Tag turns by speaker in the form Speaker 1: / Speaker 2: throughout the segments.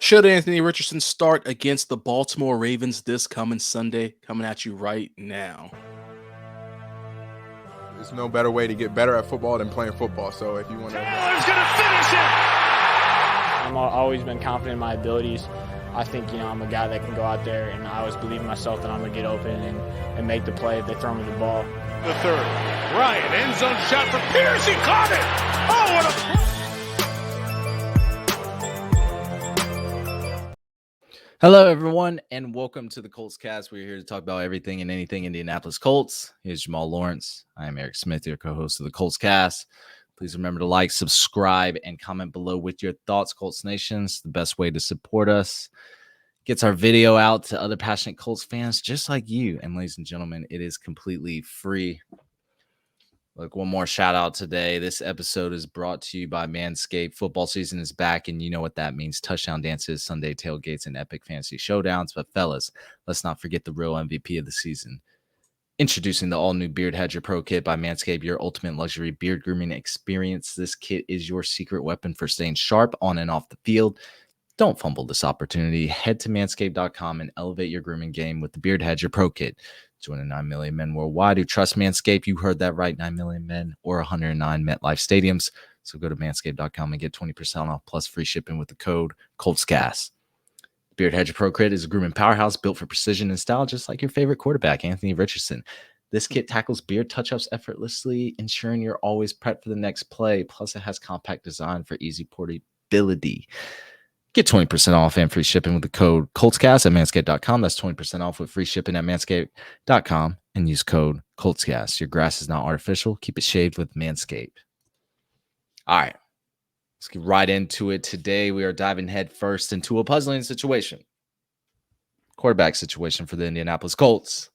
Speaker 1: Should Anthony Richardson start against the Baltimore Ravens this coming Sunday? Coming at you right now.
Speaker 2: There's no better way to get better at football than playing football. So if you want to...
Speaker 3: Taylor's going to finish it! I've always been confident in my abilities. I think, I'm a guy that can go out there, and I always believe in myself that I'm going to get open and make the play if they throw me the ball.
Speaker 4: The third. Ryan, end zone shot for Pierce. He caught it! Oh, what a...
Speaker 5: Hello, everyone, and welcome to the Colts Cast. We're here to talk about everything and anything Indianapolis Colts. Here's Jamal Lawrence. I am Eric Smith, your co-host of the Colts Cast. Please remember to like, subscribe, and comment below with your thoughts, Colts Nations. The best way to support us. Gets our video out to other passionate Colts fans just like you. And ladies and gentlemen, it is completely free. Look, one more shout out today. This episode is brought to you by Manscaped. Football season is back, and you know what that means. Touchdown dances, Sunday tailgates, and epic fantasy showdowns. But fellas, let's not forget the real MVP of the season. Introducing the all-new Beard Hedger Pro Kit by Manscaped, your ultimate luxury beard grooming experience. This kit is your secret weapon for staying sharp on and off the field. Don't fumble this opportunity. Head to manscaped.com and elevate your grooming game with the Beard Hedger Pro Kit. Join the 9 million men worldwide who trust Manscaped. You heard that right, 9 million men or 109 MetLife stadiums. So go to manscaped.com and get 20% off plus free shipping with the code COLTSCAST. Beard Hedger Pro Kit is a grooming powerhouse built for precision and style, just like your favorite quarterback, Anthony Richardson. This kit tackles beard touch-ups effortlessly, ensuring you're always prepped for the next play. Plus, it has compact design for easy portability. Get 20% off and free shipping with the code COLTSCAST at manscaped.com. That's 20% off with free shipping at manscaped.com and use code COLTSCAST. Your grass is not artificial. Keep it shaved with Manscaped. All right. Let's get right into it. Today, we are diving head first into a puzzling situation. Quarterback situation for the Indianapolis Colts.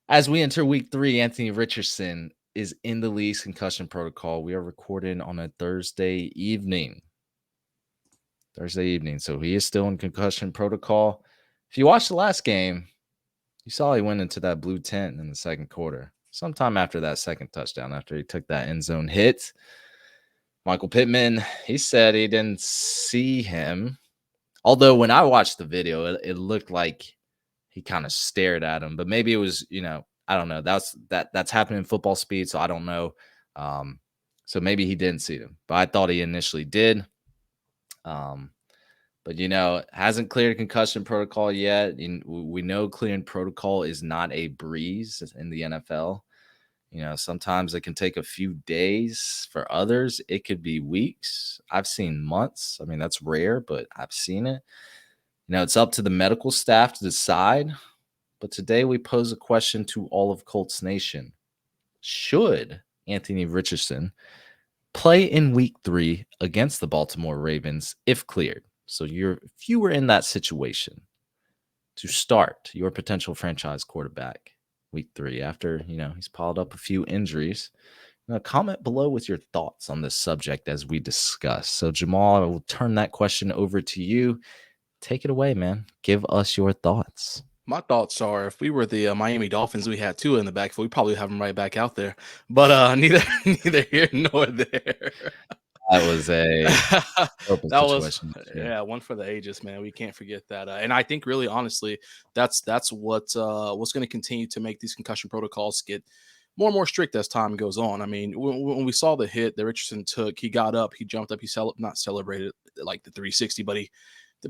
Speaker 5: As we enter week 3, Anthony Richardson is in the league's concussion protocol. We are recording on a Thursday evening. So he is still in concussion protocol. If you watched the last game, you saw he went into that blue tent in the second quarter. Sometime after that second touchdown, after he took that end zone hit, Michael Pittman, he said he didn't see him. Although when I watched the video, it looked like he kind of stared at him. But maybe it was, I don't know. That's happening in football speed, so I don't know. So maybe he didn't see him. But I thought he initially did. But hasn't cleared concussion protocol yet. We know clearing protocol is not a breeze in the NFL. Sometimes it can take a few days. For others, it could be weeks. I've seen months. I mean, that's rare, but I've seen it. It's up to the medical staff to decide. But today we pose a question to all of Colts Nation. Should Anthony Richardson play in week 3 against the Baltimore Ravens if cleared? So if you were in that situation to start your potential franchise quarterback week 3 after, he's piled up a few injuries, comment below with your thoughts on this subject as we discuss. So Jamal, I will turn that question over to you. Take it away, man. Give us your thoughts.
Speaker 1: My thoughts are, if we were the Miami Dolphins, we had Tua in the backfield, we'd probably have him right back out there. But neither here nor there.
Speaker 5: That was a
Speaker 1: situation. One for the ages, man. We can't forget that. And I think, really, honestly, that's what's going to continue to make these concussion protocols get more and more strict as time goes on. I mean, when we saw the hit that Richardson took, he got up, he jumped up, he not celebrated like the 360, but he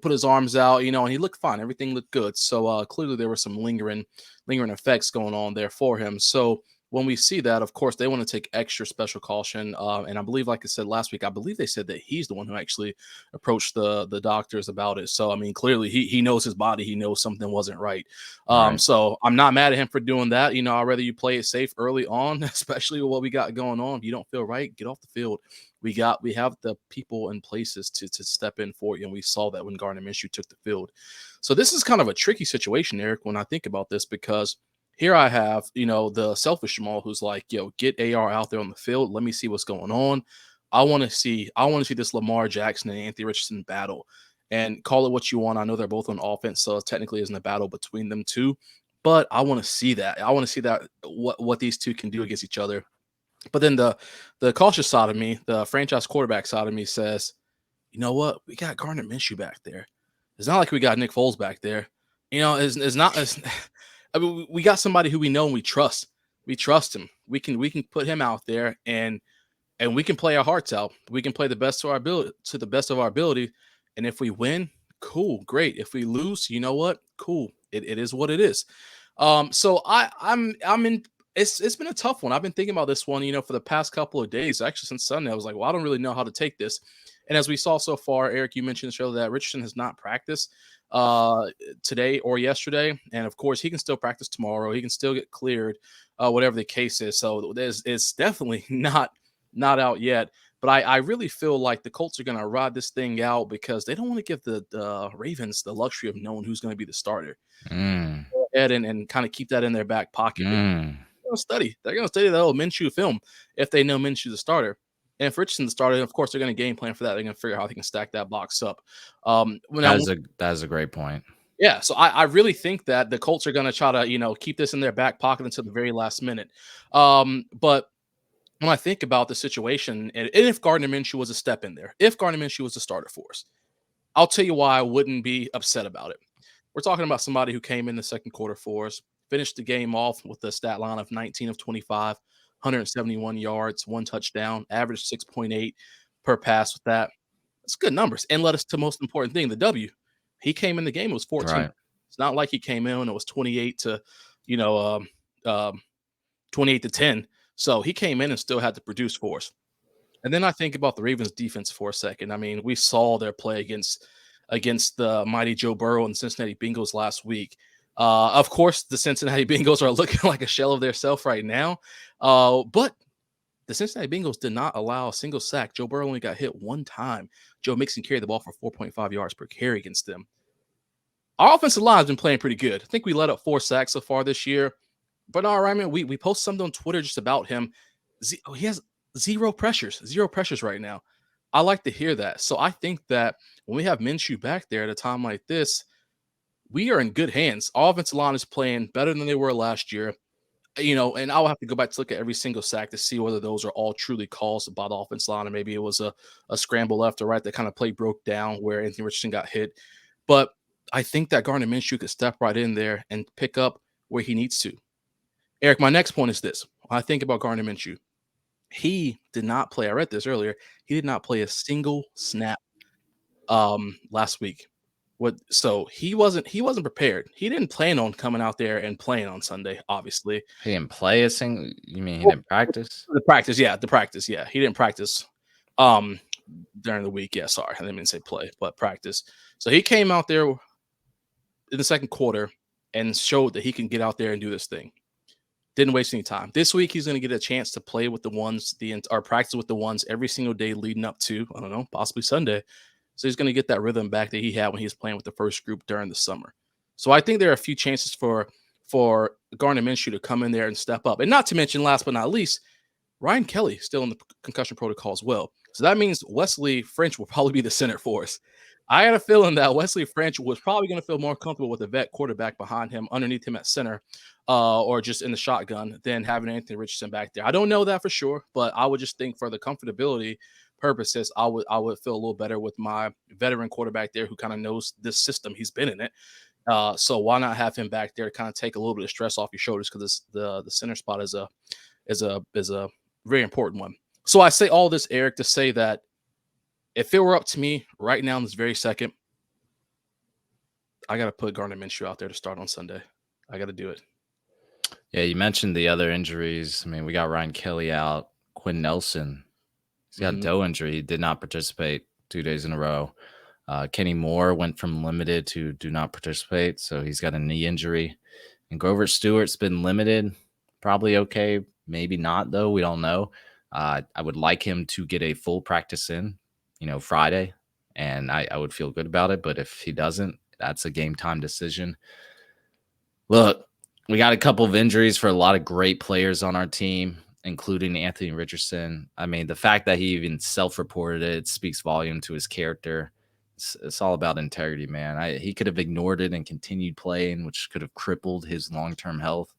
Speaker 1: put his arms out, and he looked fine. Everything looked good. So clearly there were some lingering effects going on there for him. So when we see that, of course, they want to take extra special caution. And I believe, like I said last week, I believe they said that he's the one who actually approached the doctors about it. So, I mean, clearly he knows his body. He knows something wasn't right. Right. So I'm not mad at him for doing that. I'd rather you play it safe early on, especially with what we got going on. If you don't feel right, get off the field. We have the people in places to step in for you. And we saw that when Gardner Minshew took the field. So this is kind of a tricky situation, Eric, when I think about this, because here I have, the selfish Jamal who's like, get AR out there on the field. Let me see what's going on. I want to see this Lamar Jackson and Anthony Richardson battle, and call it what you want. I know they're both on offense, so it technically isn't a battle between them two, but I want to see that. I want to see that what these two can do against each other. But then the cautious side of me, the franchise quarterback side of me says, you know what? We got Gardner Minshew back there. It's not like we got Nick Foles back there. It's not. I mean, we got somebody who we know and we trust. We trust him. We can put him out there and we can play our hearts out. We can play the best to the best of our ability. And if we win, cool, great. If we lose, you know what? Cool. It is what it is. So I'm in. It's been a tough one. I've been thinking about this one, for the past couple of days. Actually, since Sunday, I was like, well, I don't really know how to take this. And as we saw so far, Eric, you mentioned the show that Richardson has not practiced today or yesterday, and of course, he can still practice tomorrow. He can still get cleared, whatever the case is. So it's definitely not out yet. But I really feel like the Colts are going to ride this thing out because they don't want to give the Ravens the luxury of knowing who's going to be the starter. Go ahead and kind of keep that in their back pocket. They're going to study that old Minshew film if they know Minshew's the starter. And if Richardson's the starter, of course, they're going to game plan for that. They're going to figure out how they can stack that box up.
Speaker 5: That's a great point.
Speaker 1: Yeah, so I really think that the Colts are going to try to, keep this in their back pocket until the very last minute. But when I think about the situation, and if Gardner Minshew was a step in there, if Gardner Minshew was the starter for us, I'll tell you why I wouldn't be upset about it. We're talking about somebody who came in the second quarter for us, finished the game off with a stat line of 19 of 25, 171 yards, 1 touchdown, average 6.8 per pass with that. That's good numbers. And led us to the most important thing, the W. He came in the game, it was 14. Right. It's not like he came in and it was 28 to 28 to 10. So he came in and still had to produce for us. And then I think about the Ravens defense for a second. I mean, we saw their play against the mighty Joe Burrow and Cincinnati Bengals last week. Of course, the Cincinnati Bengals are looking like a shell of themselves right now. But the Cincinnati Bengals did not allow a single sack. Joe Burrow only got hit one time. Joe Mixon carried the ball for 4.5 yards per carry against them. Our offensive line has been playing pretty good. I think we let up 4 sacks so far this year. Bernard Ryman, we post something on Twitter just about him. He has zero pressures right now. I like to hear that. So I think that when we have Minshew back there at a time like this, we are in good hands. Our offensive line is playing better than they were last year. And I'll have to go back to look at every single sack to see whether those are all truly calls by the offensive line, or maybe it was a scramble left or right that kind of play broke down where Anthony Richardson got hit. But I think that Gardner Minshew could step right in there and pick up where he needs to. Eric, my next point is this. When I think about Gardner Minshew, he did not play. I read this earlier. He did not play a single snap last week. So he wasn't prepared. He didn't plan on coming out there and playing on Sunday, obviously.
Speaker 5: He didn't play a single. You mean he didn't practice?
Speaker 1: The practice. Yeah. He didn't practice during the week. Yeah, sorry. I didn't mean to say play, but practice. So he came out there in the second quarter and showed that he can get out there and do this thing. Didn't waste any time. This week, he's going to get a chance to play with the ones, or practice with the ones every single day leading up to, I don't know, possibly Sunday. So he's going to get that rhythm back that he had when he was playing with the first group during the summer. So I think there are a few chances for Gardner Minshew to come in there and step up. And not to mention, last but not least, Ryan Kelly still in the concussion protocol as well. So that means Wesley French will probably be the center for us. I had a feeling that Wesley French was probably going to feel more comfortable with a vet quarterback behind him, underneath him at center, or just in the shotgun, than having Anthony Richardson back there. I don't know that for sure, but I would just think for the comfortability purposes, I would feel a little better with my veteran quarterback there who kind of knows this system. He's been in it. So why not have him back there to kind of take a little bit of stress off your shoulders, because the center spot is a very important one. So I say all this, Eric, to say that if it were up to me right now in this very second, I got to put Gardner Minshew out there to start on Sunday. I got to do it.
Speaker 5: Yeah, you mentioned the other injuries. I mean, we got Ryan Kelly out. Quinn Nelson, he's got a toe injury. He did not participate 2 days in a row. Kenny Moore went from limited to do not participate, so he's got a knee injury. And Grover Stewart's been limited. Probably okay. Maybe not, though. We don't know. I would like him to get a full practice in, Friday, and I would feel good about it. But if he doesn't, that's a game time decision. Look, we got a couple of injuries for a lot of great players on our team, including Anthony Richardson. I mean, the fact that he even self-reported it speaks volume to his character. It's all about integrity, man. He could have ignored it and continued playing, which could have crippled his long-term health.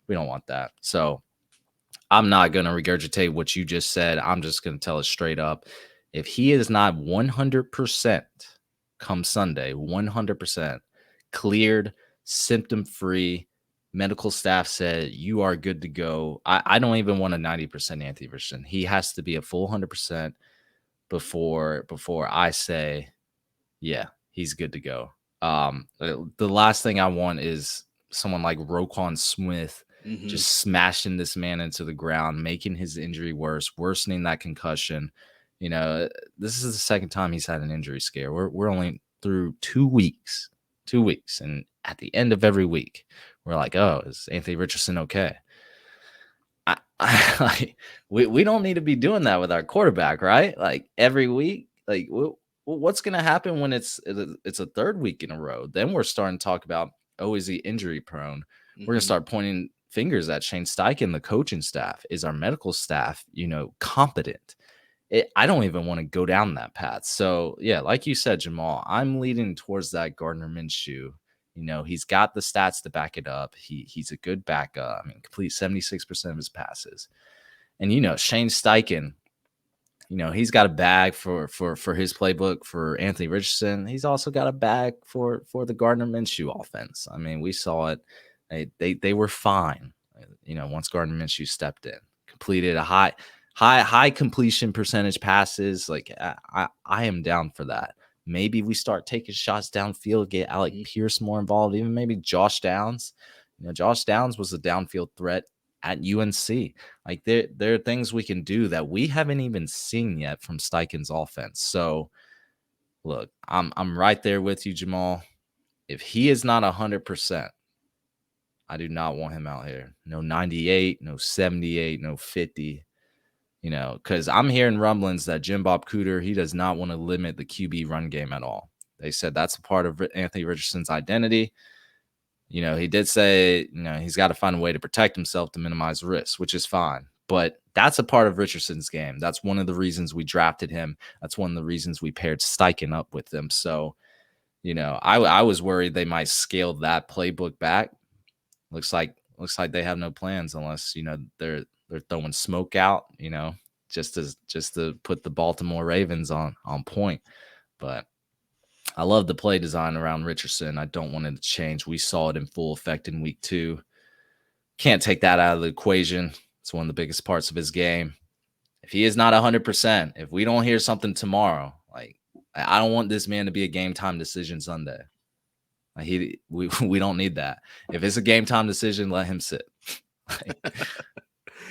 Speaker 5: We don't want that. So I'm not going to regurgitate what you just said. I'm just going to tell it straight up. If he is not 100% come Sunday, 100% cleared, symptom-free. Medical staff said you are good to go. I don't even want a 90% Anthony Richardson. He has to be a full 100% before I say, yeah, he's good to go. The last thing I want is someone like Roquan Smith just smashing this man into the ground, making his injury worse, worsening that concussion. This is the second time he's had an injury scare. We're only through 2 weeks, and at the end of every week, we're like, oh, is Anthony Richardson okay? We don't need to be doing that with our quarterback, right? Like every week, like what's going to happen when it's a third week in a row? Then we're starting to talk about, oh, is he injury prone? We're going to start pointing fingers at Shane Steichen, the coaching staff. Is our medical staff, competent? I don't even want to go down that path. So yeah, like you said, Jamal, I'm leading towards that Gardner Minshew. He's got the stats to back it up. He's a good backup. I mean, complete 76% of his passes. And, Shane Steichen, he's got a bag for his playbook for Anthony Richardson. He's also got a bag for the Gardner Minshew offense. I mean, we saw it. They were fine, once Gardner Minshew stepped in. Completed a high completion percentage passes. Like, I am down for that. Maybe we start taking shots downfield, get Alec Pierce more involved, even maybe Josh Downs. Josh Downs was a downfield threat at UNC. Like there are things we can do that we haven't even seen yet from Steichen's offense. So look, I'm right there with you, Jamal. If he is not 100%, I do not want him out here. No 98, no 78, no 50. Because I'm hearing rumblings that Jim Bob Cooter, he does not want to limit the QB run game at all. They said that's a part of Anthony Richardson's identity. He did say, he's got to find a way to protect himself to minimize risk, which is fine. But that's a part of Richardson's game. That's one of the reasons we drafted him. That's one of the reasons we paired Steichen up with him. So, I was worried they might scale that playbook back. Looks like they have no plans unless, they're throwing smoke out, just to put the Baltimore Ravens on point. But I love the play design around Richardson. I don't want it to change. We saw it in full effect in week 2. Can't take that out of the equation. It's one of the biggest parts of his game. If he is not 100%, if we don't hear something tomorrow, like I don't want this man to be a game time decision Sunday. Like we don't need that. If it's a game time decision, let him sit.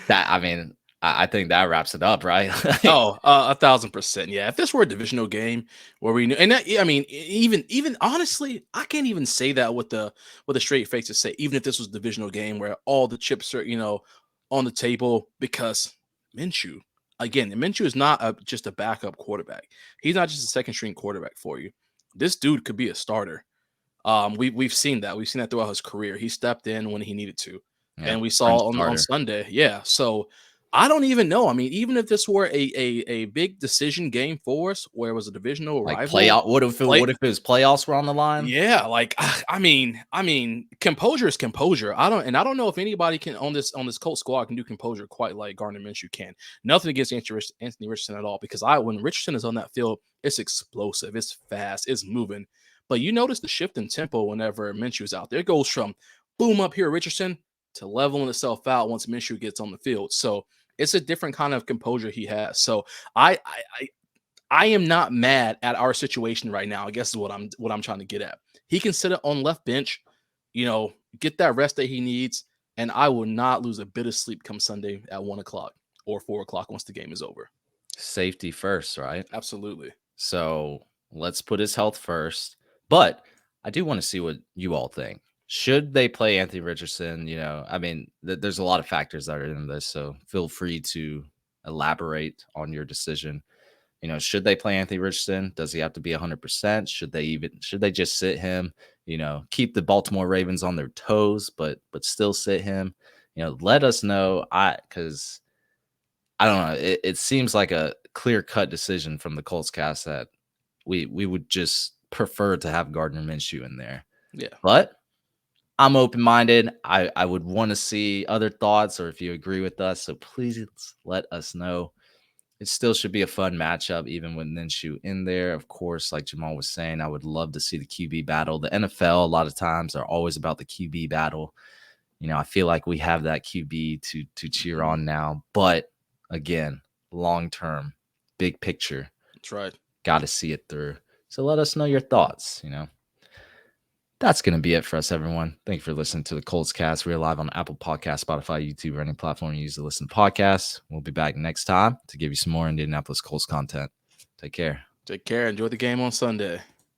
Speaker 5: I think that wraps it up, right?
Speaker 1: 1,000%. Yeah. If this were a divisional game where we knew, and that, I mean, even honestly, I can't even say that with a straight face to say, even if this was a divisional game where all the chips are, on the table, because Minshew, again, Minshew is not just a backup quarterback. He's not just a second string quarterback for you. This dude could be a starter. We've seen that. We've seen that throughout his career. He stepped in when he needed to, and we saw on Sunday. Yeah. So I don't even know. I mean, even if this were a big decision game for us, where it was a divisional rival,
Speaker 5: playoff. What if his playoffs were on the line?
Speaker 1: Yeah, like I mean, composure is composure. I don't know if anybody can on this Colts squad can do composure quite like Gardner Minshew can. Nothing against Anthony Richardson at all, because when Richardson is on that field, it's explosive, it's fast, it's moving. But you notice the shift in tempo whenever Minshew's out there. It goes from boom up here, Richardson, to leveling itself out once Minshew gets on the field. So it's a different kind of composure he has. So I am not mad at our situation right now. I guess is what I'm trying to get at. He can sit on left bench, get that rest that he needs, and I will not lose a bit of sleep come Sunday at 1:00 or 4:00 once the game is over.
Speaker 5: Safety first, right?
Speaker 1: Absolutely.
Speaker 5: So let's put his health first. But I do want to see what you all think. Should they play Anthony Richardson? I mean, there's a lot of factors that are in this, so feel free to elaborate on your decision. Should they play Anthony Richardson? Does he have to be 100%? Should they just sit him? Keep the Baltimore Ravens on their toes, but still sit him. Let us know. Because I don't know. It seems like a clear-cut decision from the Colts cast that we would just prefer to have Gardner Minshew in there.
Speaker 1: Yeah.
Speaker 5: But I'm open-minded. I would want to see other thoughts or if you agree with us. So please let us know. it still should be a fun matchup, even with Minshew in there. Of course, like Jamal was saying, I would love to see the QB battle. The NFL, a lot of times, are always about the QB battle. I feel like we have that QB to cheer on now. But again, long term, big picture.
Speaker 1: That's right.
Speaker 5: Got to see it through. So let us know your thoughts. That's going to be it for us, everyone. Thank you for listening to the Colts Cast. We're live on Apple Podcasts, Spotify, YouTube, or any platform you use to listen to podcasts. We'll be back next time to give you some more Indianapolis Colts content. Take care.
Speaker 1: Take care. Enjoy the game on Sunday.